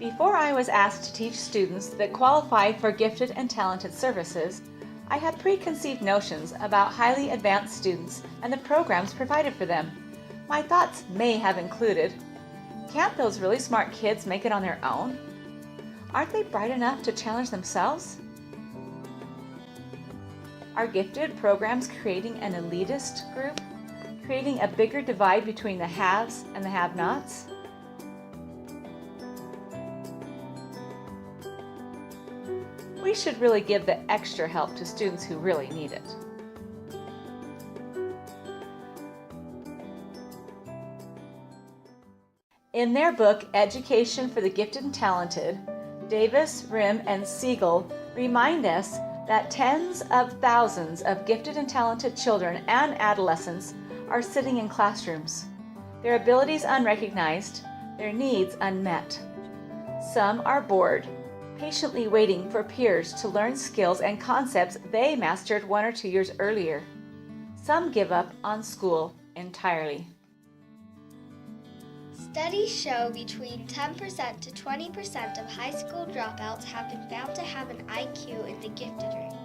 Before I was asked to teach students that qualify for gifted and talented services, I had preconceived notions about highly advanced students and the programs provided for them. My thoughts may have included, can't those really smart kids make it on their own? Aren't they bright enough to challenge themselves? Are gifted programs creating an elitist group? Creating a bigger divide between the haves and the have-nots? We should really give the extra help to students who really need it. In their book, Education for the Gifted and Talented, Davis, Rimm, and Siegel remind us that tens of thousands of gifted and talented children and adolescents are sitting in classrooms, their abilities unrecognized, their needs unmet. Some are bored, patiently waiting for peers to learn skills and concepts they mastered 1 or 2 years earlier. Some give up on school entirely. Studies show between 10% to 20% of high school dropouts have been found to have an IQ in the gifted range.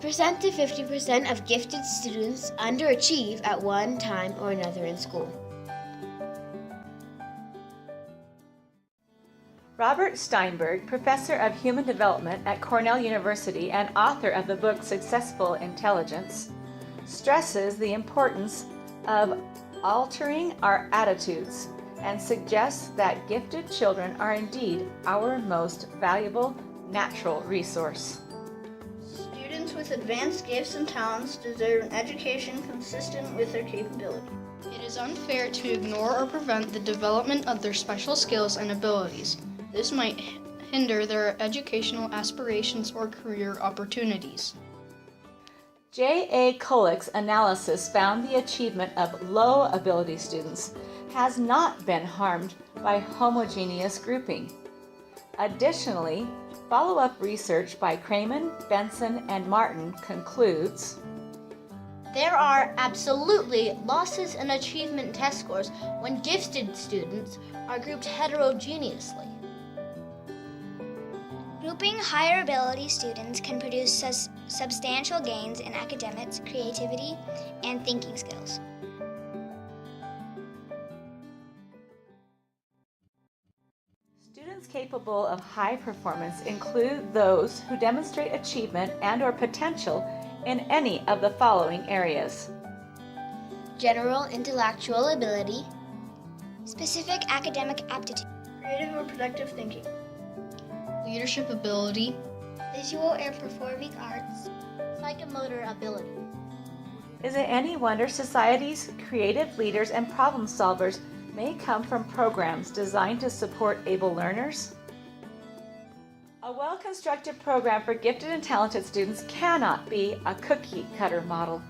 Percent to 50% of gifted students underachieve at one time or another in school. Robert Steinberg, professor of human development at Cornell University and author of the book Successful Intelligence, stresses the importance of altering our attitudes and suggests that gifted children are indeed our most valuable natural resource. Students with advanced gifts and talents deserve an education consistent with their capability. It is unfair to ignore or prevent the development of their special skills and abilities. This might hinder their educational aspirations or career opportunities. J.A. Kolek's analysis found the achievement of low ability students has not been harmed by homogeneous grouping. Additionally, follow-up research by Cramen, Benson, and Martin concludes, there are absolutely losses in achievement test scores when gifted students are grouped heterogeneously. Grouping higher ability students can produce substantial gains in academics, creativity, and thinking skills. Students capable of high performance include those who demonstrate achievement and/or potential in any of the following areas: General intellectual ability, Specific academic aptitude, Creative or productive thinking, Leadership ability, visual and performing arts, psychomotor ability. Is it any wonder society's creative leaders and problem solvers may come from programs designed to support able learners? A well-constructed program for gifted and talented students cannot be a cookie-cutter model.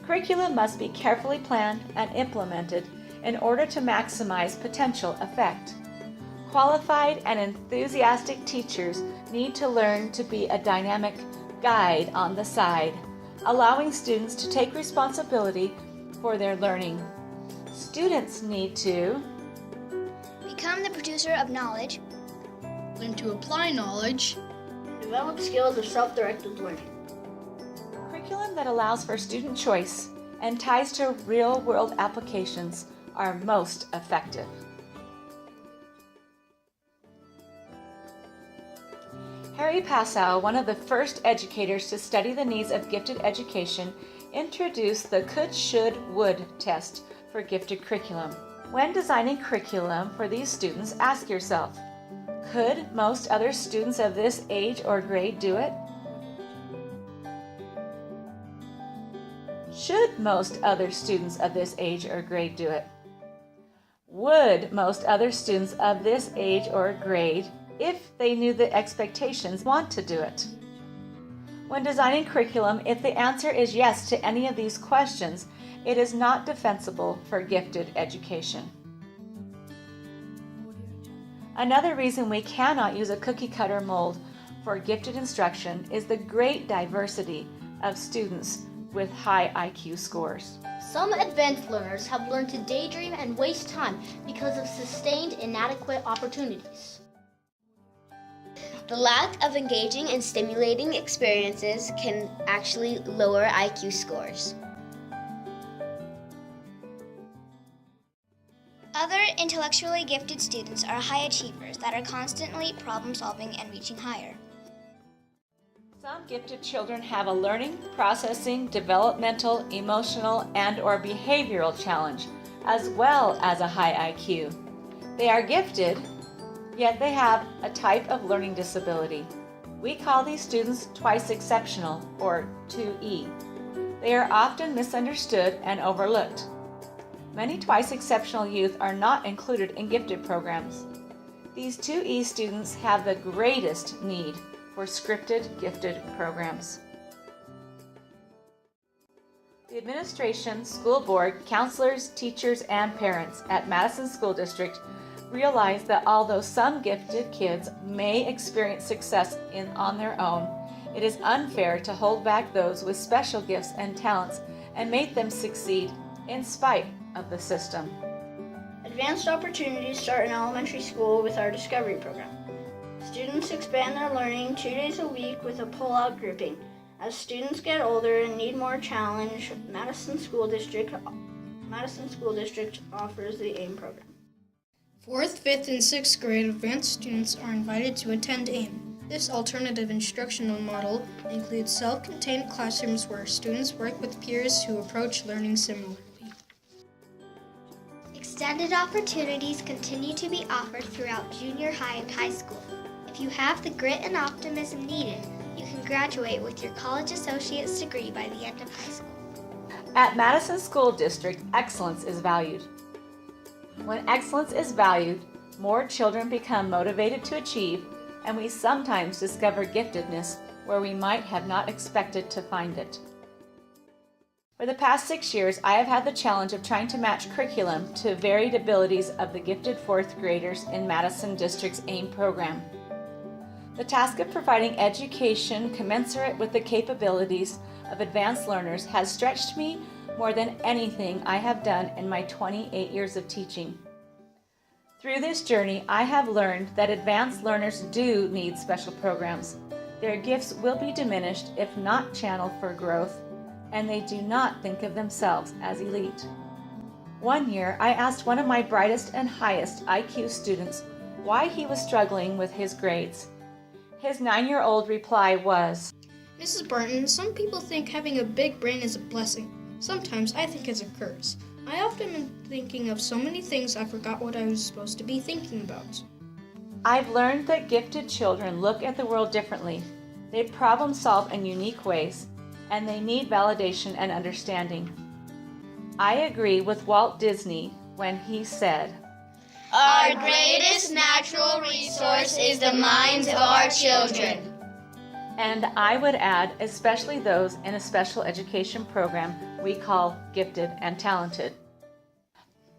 Curriculum must be carefully planned and implemented in order to maximize potential effect. Qualified and enthusiastic teachers need to learn to be a dynamic guide on the side, allowing students to take responsibility for their learning. Students need to become the producer of knowledge, learn to apply knowledge, and develop skills of self-directed learning. curriculum that allows for student choice and ties to real-world applications are most effective. Harry Passow, one of the first educators to study the needs of gifted education, introduced the could, should, would test for gifted curriculum. When designing curriculum for these students, ask yourself, could most other students of this age or grade do it? Should most other students of this age or grade do it? Would most other students of this age or grade, if they knew the expectations, want to do it? When designing curriculum, if the answer is yes to any of these questions, it is not defensible for gifted education. Another reason we cannot use a cookie-cutter mold for gifted instruction is the great diversity of students with high IQ scores. Some advanced learners have learned to daydream and waste time because of sustained inadequate opportunities. The lack of engaging and stimulating experiences can actually lower IQ scores. Other intellectually gifted students are high achievers that are constantly problem solving and reaching higher. Some gifted children have a learning, processing, developmental, emotional, and/or behavioral challenge, as well as a high IQ. They are gifted, yet they have a type of learning disability. We call these students twice exceptional, or 2E. They are often misunderstood and overlooked. Many twice exceptional youth are not included in gifted programs. These 2E students have the greatest need for scripted gifted programs. The administration, school board, counselors, teachers, and parents at Madison School District realize that although some gifted kids may experience success on their own, it is unfair to hold back those with special gifts and talents and make them succeed in spite of the system. Advanced opportunities start in elementary school with our Discovery program. Students expand their learning 2 days a week with a pull-out grouping. As students get older and need more challenge, Madison School District offers the AIM program. 4th, 5th, and 6th grade advanced students are invited to attend AIM. This alternative instructional model includes self-contained classrooms where students work with peers who approach learning similarly. Extended opportunities continue to be offered throughout junior high and high school. If you have the grit and optimism needed, you can graduate with your college associate's degree by the end of high school. At Madison School District, excellence is valued. When excellence is valued, more children become motivated to achieve, and we sometimes discover giftedness where we might have not expected to find it. For the past 6 years, I have had the challenge of trying to match curriculum to varied abilities of the gifted 4th graders in Madison District's AIM program. The task of providing education commensurate with the capabilities of advanced learners has stretched me more than anything I have done in my 28 years of teaching. Through this journey, I have learned that advanced learners do need special programs. Their gifts will be diminished if not channeled for growth, and they do not think of themselves as elite. One year, I asked one of my brightest and highest IQ students why he was struggling with his grades. His 9-year-old reply was, Mrs. Barton, some people think having a big brain is a blessing. Sometimes I think it's a curse. I often am thinking of so many things I forgot what I was supposed to be thinking about. I've learned that gifted children look at the world differently. They problem solve in unique ways, and they need validation and understanding. I agree with Walt Disney when he said, Our greatest natural resource is the minds of our children. And I would add, especially those in a special education program we call gifted and talented.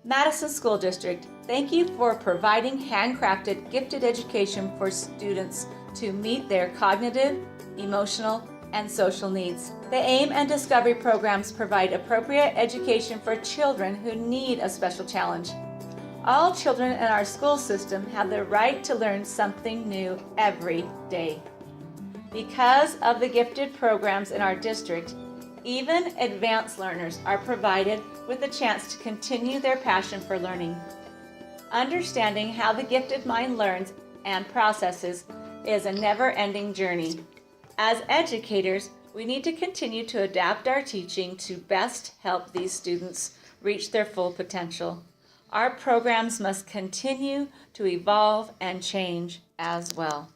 Madison School District, thank you for providing handcrafted gifted education for students to meet their cognitive, emotional, and social needs. The AIM and Discovery programs provide appropriate education for children who need a special challenge. All children in our school system have the right to learn something new every day. Because of the gifted programs in our district, even advanced learners are provided with a chance to continue their passion for learning. Understanding how the gifted mind learns and processes is a never-ending journey. As educators, we need to continue to adapt our teaching to best help these students reach their full potential. Our programs must continue to evolve and change as well.